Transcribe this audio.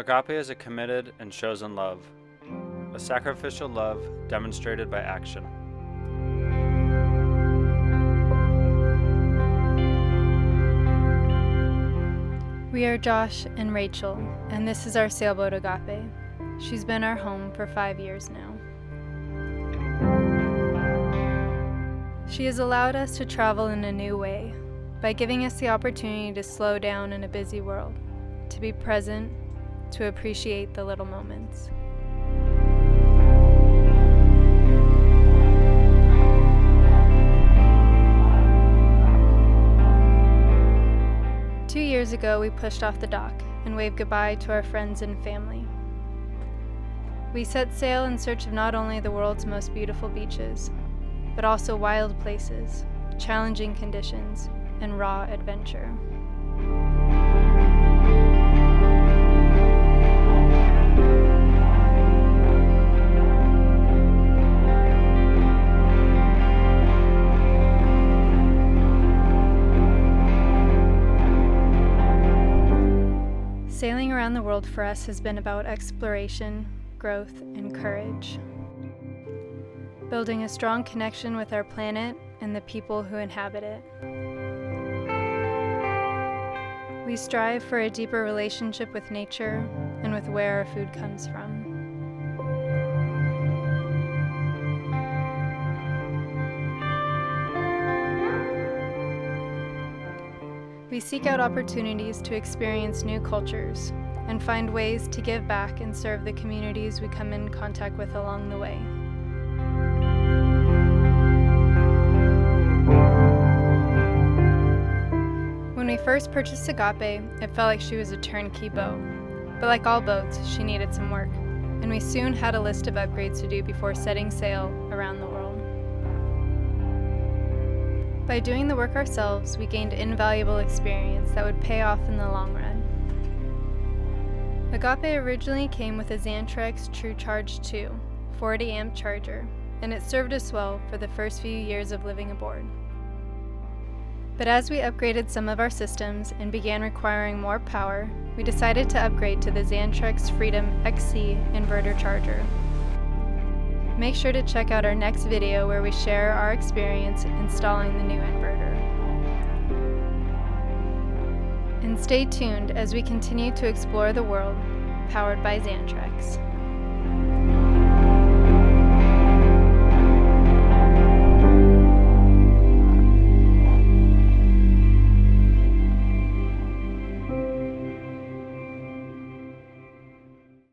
Agape is a committed and chosen love, a sacrificial love demonstrated by action. We are Josh and Rachel, and this is our Sailboat Agape. She's been our home for 5 years now. She has allowed us to travel in a new way, by giving us the opportunity to slow down in a busy world, to be present, to appreciate the little moments. Two years ago, we pushed off the dock and waved goodbye to our friends and family. We set sail in search of not only the world's most beautiful beaches, but also wild places, challenging conditions, and raw adventure. Sailing around the world for us has been about exploration, growth, and courage. Building a strong connection with our planet and the people who inhabit it. We strive for a deeper relationship with nature and with where our food comes from. We seek out opportunities to experience new cultures and find ways to give back and serve the communities we come in contact with along the way. When we first purchased Agape, it felt like she was a turnkey boat. But like all boats, she needed some work, and we soon had a list of upgrades to do before setting sail around the world. By doing the work ourselves, we gained invaluable experience that would pay off in the long run. Agape originally came with a Xantrex True Charge 2 40 amp charger, and it served us well for the first few years of living aboard. But as we upgraded some of our systems and began requiring more power, we decided to upgrade to the Xantrex Freedom XC inverter charger. Make sure to check out our next video where we share our experience installing the new inverter. And stay tuned as we continue to explore the world, powered by Xantrex.